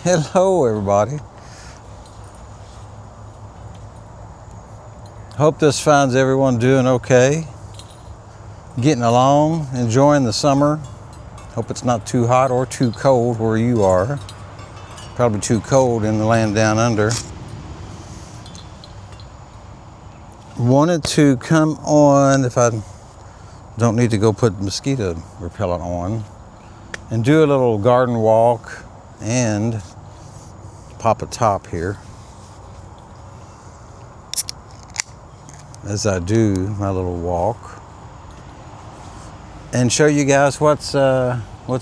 Hello everybody. Hope this finds everyone doing okay, getting along, enjoying the summer. Hope it's not too hot or too cold where you are. Probably too cold in the land down under. Wanted to come on, if I don't need to go put mosquito repellent on, and do a little garden walk and pop a top here as I do my little walk and show you guys what's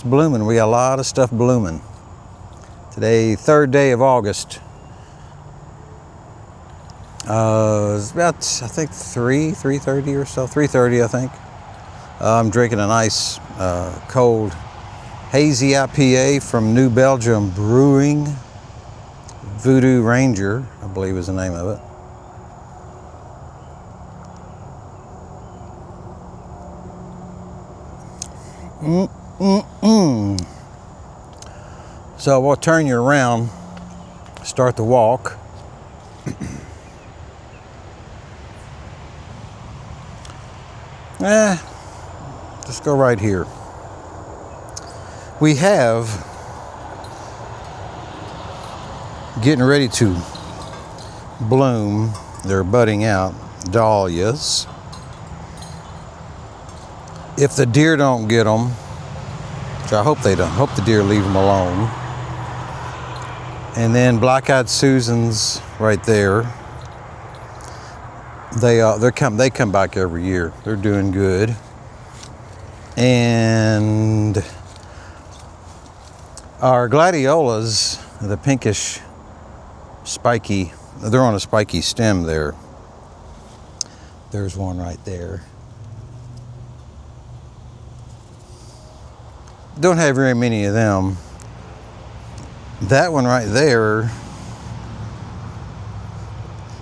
blooming. We got a lot of stuff blooming. Today, 3rd day of August. It's about, I think 3:30 or so, 3:30 I think. I'm drinking a nice cold hazy IPA from New Belgium Brewing. Voodoo Ranger, I believe is the name of it. So we'll turn you around, start the walk. Just go right here. We have, getting ready to bloom, they're budding out, dahlias. If the deer don't get them, which I hope they don't, hope the deer leave them alone. And then black-eyed Susans right there. They come back every year. They're doing good. And our gladiolas, the pinkish spiky, they're on a spiky stem there. There's one right there. Don't have very many of them. That one right there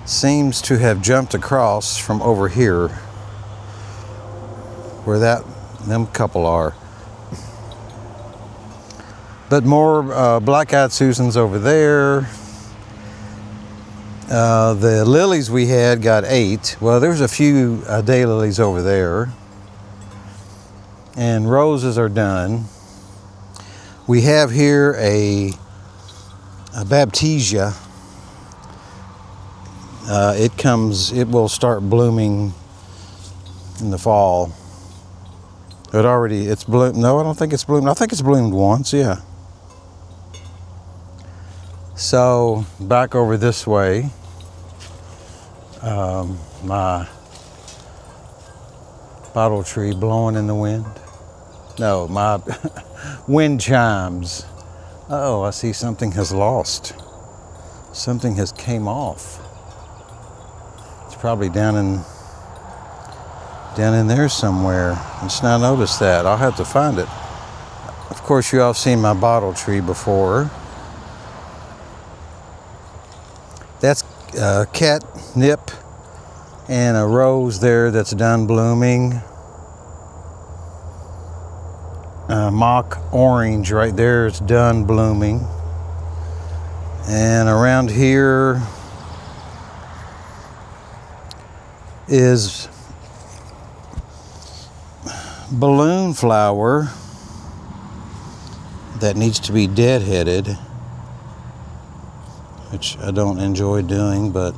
seems to have jumped across from over here where them couple are. But more black-eyed Susans over there. The lilies we had got 8. Well, there's a few daylilies over there. And roses are done. We have here a Baptisia. It will start blooming in the fall. It's bloomed. No, I don't think it's bloomed. I think it's bloomed once, yeah. So back over this way, my bottle tree blowing in the wind. No, my wind chimes. Oh, I see something has lost. Something has came off. It's probably down in there somewhere. I just now noticed that. I'll have to find it. Of course, you all have seen my bottle tree before. That's catnip and a rose there that's done blooming. Mock orange right there is done blooming. And around here is balloon flower that needs to be deadheaded, which I don't enjoy doing, but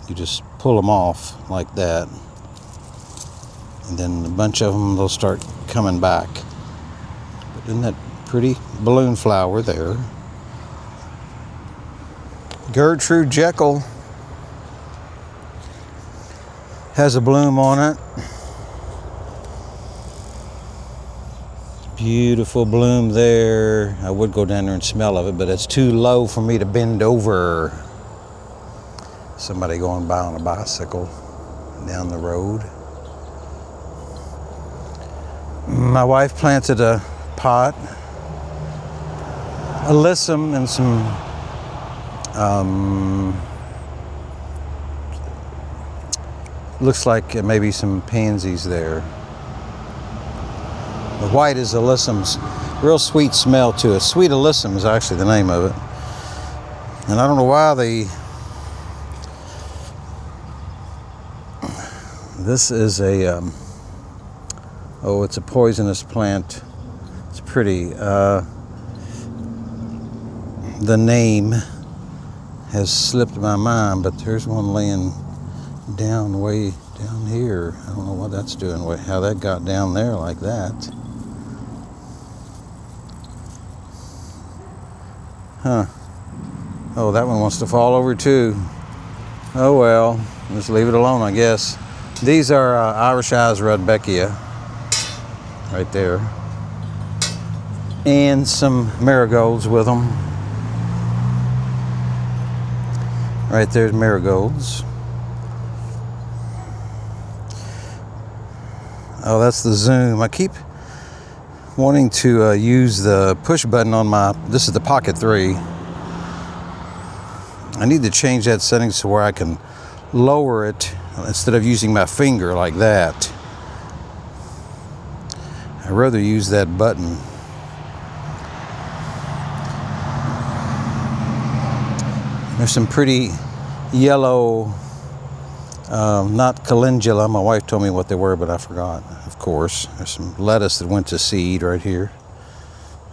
you just pull them off like that, and then a bunch of them, they'll start coming back. But isn't that pretty? Balloon flower there. Gertrude Jekyll has a bloom on it. Beautiful bloom there. I would go down there and smell of it, but it's too low for me to bend over. Somebody going by on a bicycle down the road. My wife planted a pot, alyssum, and some looks like maybe some pansies there. The white is alyssums. Real sweet smell to it. Sweet Alyssum is actually the name of it. And I don't know why this is a, it's a poisonous plant. It's pretty. The name has slipped my mind, but there's one laying down way down here. I don't know what that's doing, how that got down there like that. Huh. Oh, that one wants to fall over too. Oh well, just leave it alone, I guess. These are Irish Eyes Rudbeckia, right there. And some marigolds with them. Right there's marigolds. Oh, that's the zoom. I keep wanting to use the push button on this is the Pocket 3. I need to change that settings to where I can lower it instead of using my finger like that. I'd rather use that button. There's some pretty yellow, not calendula. My wife told me what they were, but I forgot, of course. There's some lettuce that went to seed right here.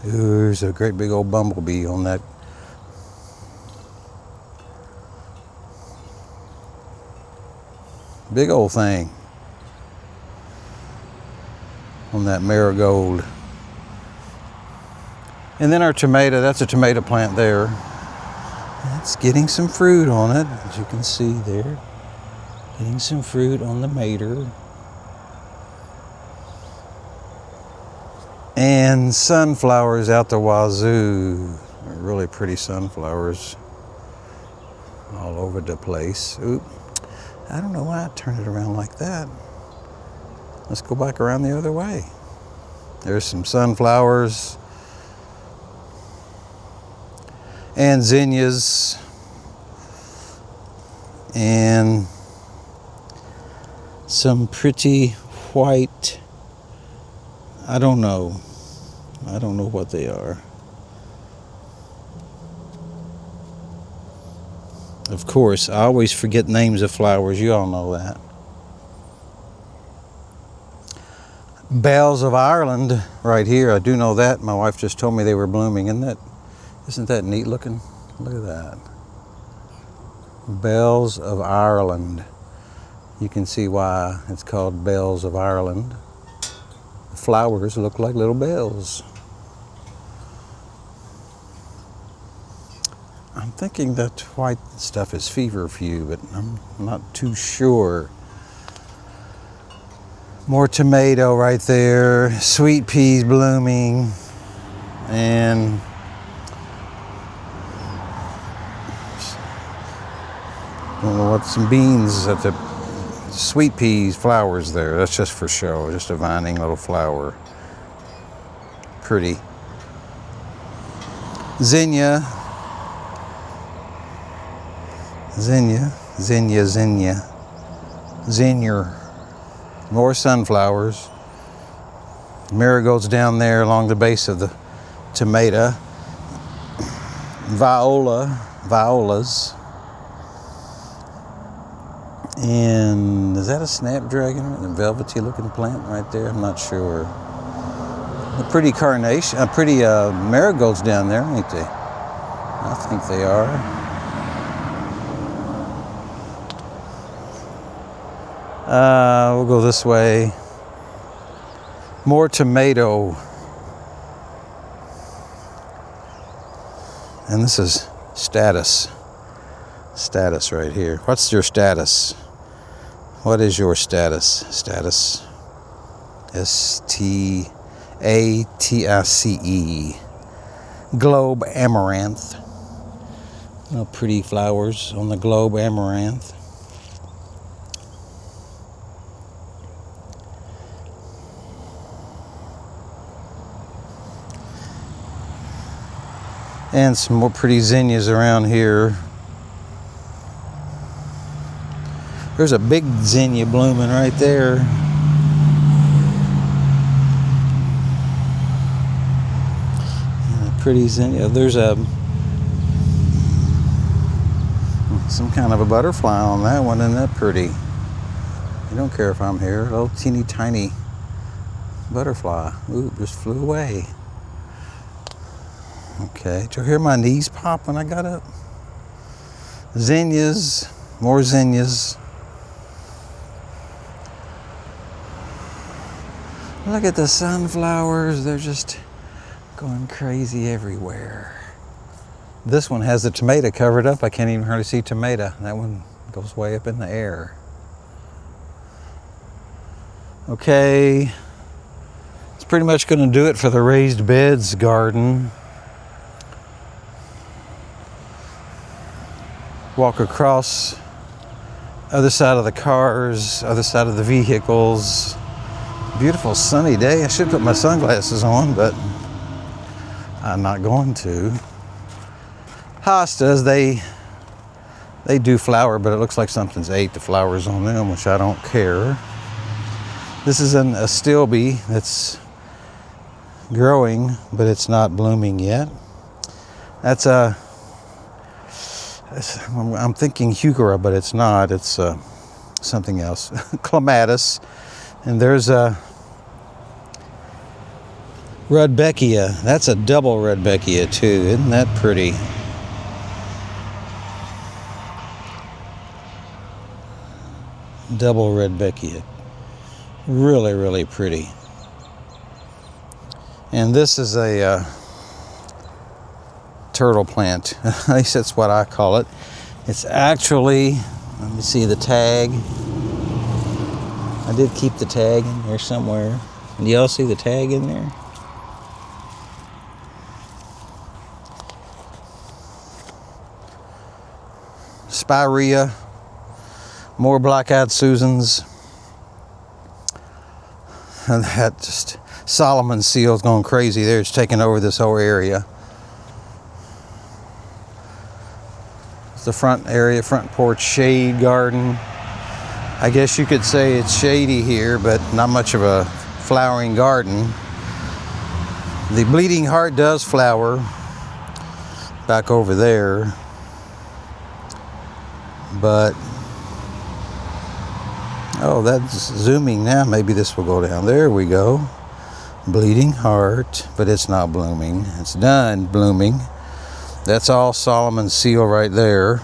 Ooh, there's a great big old bumblebee on that. Big old thing on that marigold. And then our tomato, that's a tomato plant there. It's getting some fruit on it, as you can see there. Getting some fruit on the mater. And sunflowers out the wazoo. Really pretty sunflowers all over the place. Oop. I don't know why I turned it around like that. Let's go back around the other way. There's some sunflowers and zinnias and some pretty white, I don't know what they are. Of course, I always forget names of flowers. You all know that. Bells of Ireland right here. I do know that. My wife just told me they were blooming. Isn't that neat looking? Look at that. Bells of Ireland. You can see why it's called Bells of Ireland. The flowers look like little bells. I'm thinking that white stuff is feverfew, but I'm not too sure. More tomato right there, sweet peas blooming, and I don't know what, some beans at the sweet peas flowers there. That's just for show, just a vining little flower. Pretty. Zinnia. More sunflowers. Marigolds down there along the base of the tomato. Violas. And is that a snapdragon? A velvety looking plant right there? I'm not sure. A pretty carnation, pretty marigolds down there, ain't they? I think they are. We'll go this way. More tomato. And this is status. Status right here. What's your status? What is your status? Status. S-T-A-T-I-C-E. Globe amaranth. Little pretty flowers on the globe amaranth. And some more pretty zinnias around here. There's a big zinnia blooming right there. pretty zinnia. There's some kind of a butterfly on that one. Isn't that pretty? You don't care if I'm here. A little teeny tiny butterfly. Ooh, just flew away. Okay, did you hear my knees pop when I got up? Zinnias, more zinnias. Look at the sunflowers. They're just going crazy everywhere. This one has the tomato covered up. I can't even hardly see tomato. That one goes way up in the air. Okay, it's pretty much going to do it for the raised beds garden. Walk across other side of the cars, other side of the vehicles. Beautiful sunny day. I should put my sunglasses on, but I'm not going to. Hostas, they do flower, but it looks like something's ate the flowers on them, which I don't care. This is a stilbe that's growing, but it's not blooming yet. That's I'm thinking heuchera, but it's not. It's something else. Clematis. And there's a Rudbeckia. That's a double Rudbeckia too. Isn't that pretty? Double Rudbeckia. Really, really pretty. And this is a turtle plant. At least that's what I call it. It's actually, let me see the tag. I did keep the tag in there somewhere. Do y'all see the tag in there? Spirea. More black-eyed Susans. And that just, Solomon seal's going crazy there. It's taking over this whole area. It's the front area, front porch shade garden. I guess you could say it's shady here, but not much of a flowering garden. The bleeding heart does flower back over there, but oh, that's zooming now. Maybe this will go down. There we go. Bleeding heart, but it's not blooming. It's done blooming. That's all Solomon seal right there.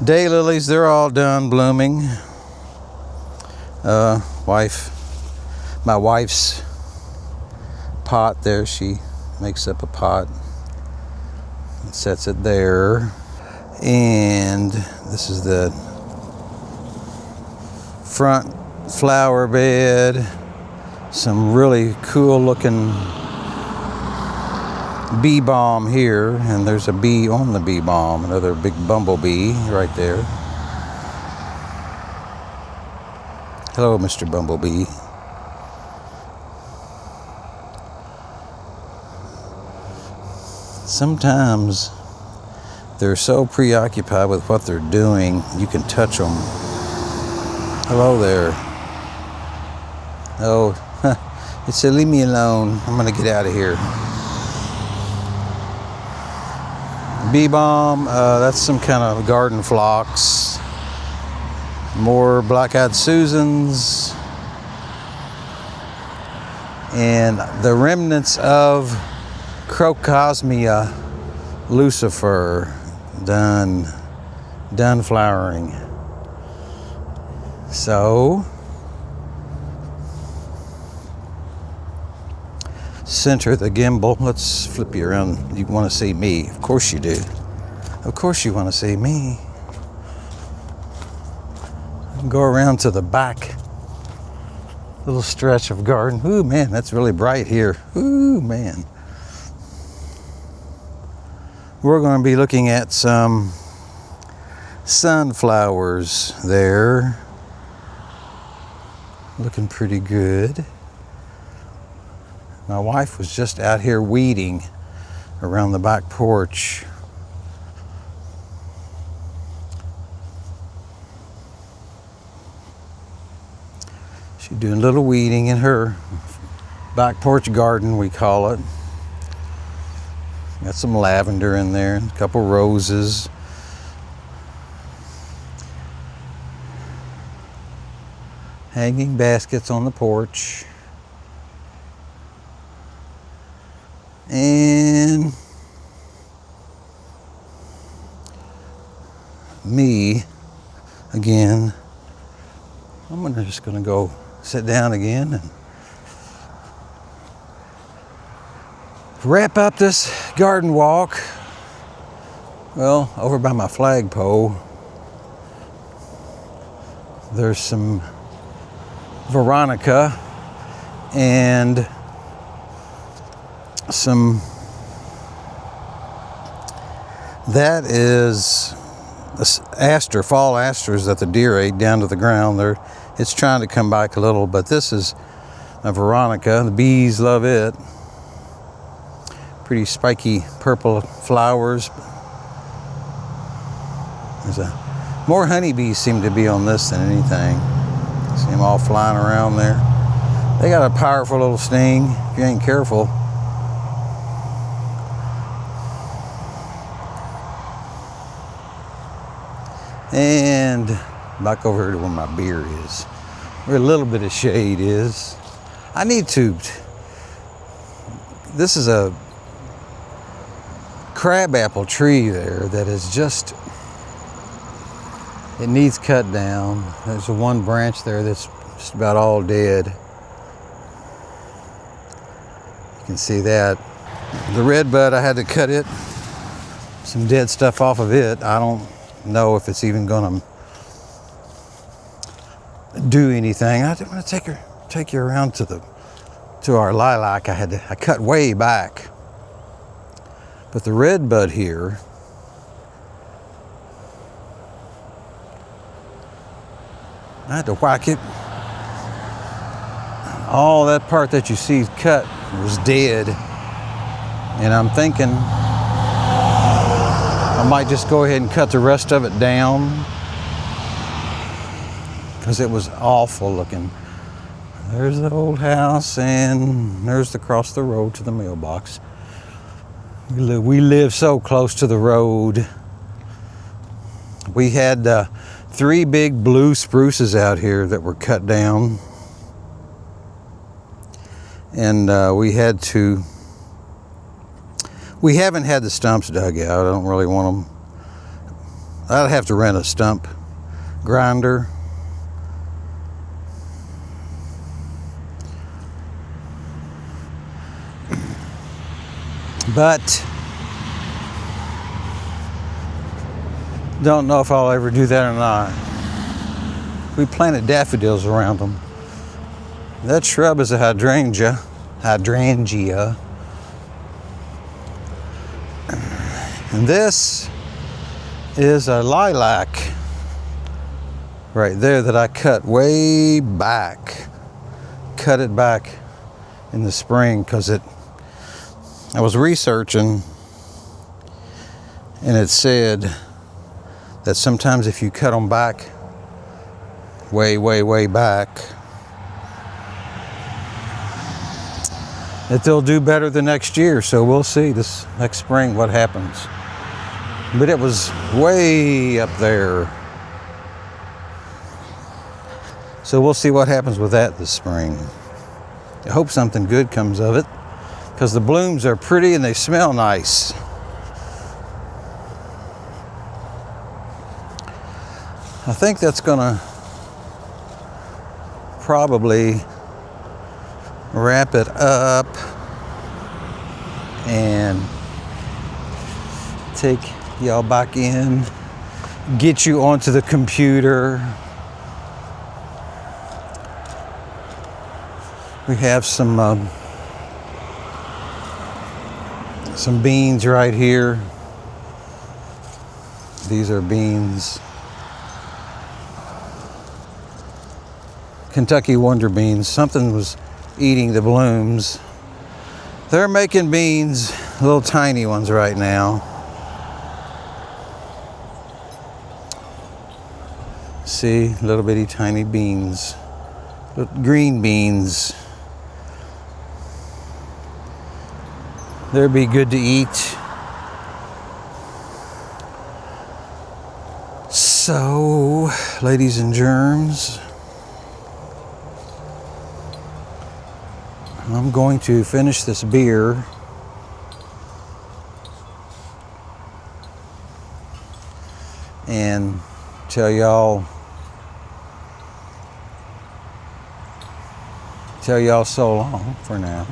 Daylilies, they're all done blooming. My wife's pot there, she makes up a pot and sets it there. And this is the front flower bed. Some really cool looking bee balm here, and there's a bee on the bee balm, another big bumblebee right there. Hello, Mr. Bumblebee. Sometimes they're so preoccupied with what they're doing, you can touch them. Hello there. Oh, it said leave me alone. I'm gonna get out of here. Bee balm, that's some kind of garden phlox. More black-eyed Susans. And the remnants of Crocosmia lucifer done flowering. So, center the gimbal. Let's flip you around. You want to see me. Of course you do. Of course you want to see me. Go around to the back. Little stretch of garden. Ooh, man, that's really bright here. Ooh, man. We're going to be looking at some sunflowers there. Looking pretty good. My wife was just out here weeding around the back porch. She's doing a little weeding in her back porch garden, we call it. Got some lavender in there, a couple roses. Hanging baskets on the porch. And me again. I'm just gonna go sit down again and wrap up this garden walk. Well, over by my flagpole, there's some Veronica and some, that is aster, fall asters that the deer ate down to the ground. It's trying to come back a little, but this is a Veronica. The bees love it. Pretty spiky purple flowers. More honeybees seem to be on this than anything. See them all flying around there. They got a powerful little sting if you ain't careful. And back over here to where my beer is, where a little bit of shade is. I need to, this is a crabapple tree there that is just, it needs cut down. There's a one branch there that's just about all dead. You can see that. The redbud, I had to cut it, some dead stuff off of it. I don't know if it's even gonna do anything. I want to take you around to our lilac. I cut way back, but the redbud here, I had to whack it. All that part that you see cut was dead, and I'm thinking I might just go ahead and cut the rest of it down because it was awful looking. There's the old house, and there's across the road to the mailbox. We live so close to the road. We had 3 big blue spruces out here that were cut down, and we haven't had the stumps dug out. I don't really want them. I'd have to rent a stump grinder. But don't know if I'll ever do that or not. We planted daffodils around them. That shrub is a hydrangea. And this is a lilac right there that I cut way back. Cut it back in the spring because I was researching, and it said that sometimes if you cut them back way back, that they'll do better the next year. So we'll see this next spring what happens. But it was way up there. So we'll see what happens with that this spring. I hope something good comes of it, because the blooms are pretty and they smell nice. I think that's gonna probably wrap it up and take y'all back in, get you onto the computer. We have some beans right here. These are beans. Kentucky Wonder Beans. Something was eating the blooms. They're making beans, little tiny ones right now. See, little bitty tiny beans. Little green beans. They'd be good to eat. So, ladies and germs, I'm going to finish this beer and tell y'all so long for now.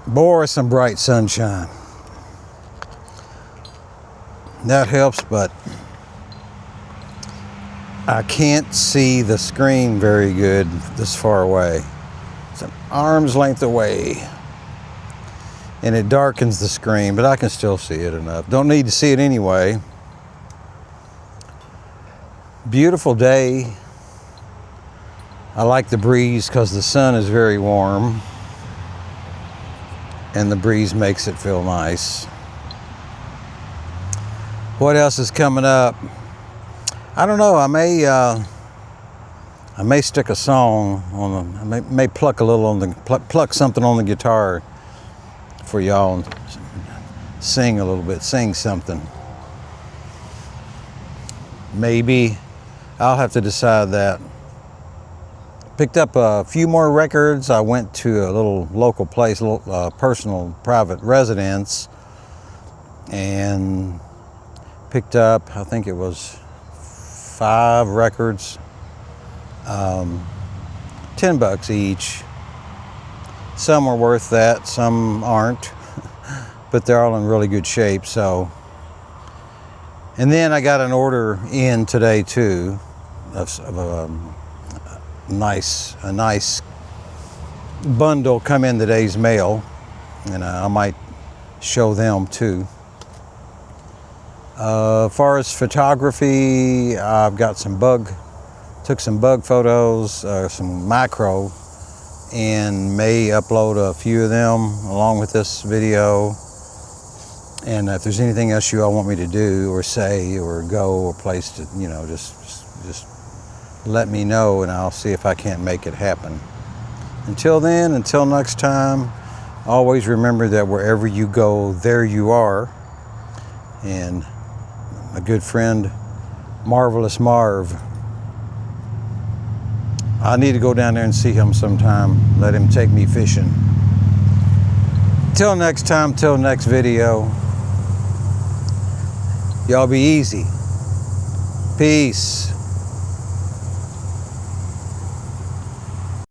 Boy, some bright sunshine. That helps, but I can't see the screen very good this far away. It's an arm's length away. And it darkens the screen, but I can still see it enough. Don't need to see it anyway. Beautiful day. I like the breeze because the sun is very warm. And the breeze makes it feel nice. What else is coming up? I don't know. I may stick a song on the. I may pluck a little on the pluck something on the guitar for y'all and sing a little bit. Sing something. Maybe I'll have to decide that. Picked up a few more records. I went to a little local place, a little personal private residence, and picked up, I think it was 5 records, $10 each. Some are worth that, some aren't, but they're all in really good shape. So, and then I got an order in today too of a nice bundle come in today's mail, and I might show them too. As far as photography, I've got took some bug photos, some macro, and may upload a few of them along with this video. And if there's anything else you all want me to do or say or go or place to, just let me know, and I'll see if I can't make it happen. Until then, until next time, always remember that wherever you go, there you are. And my good friend, Marvelous Marv, I need to go down there and see him sometime. Let him take me fishing. Till next time, till next video, y'all be easy. Peace.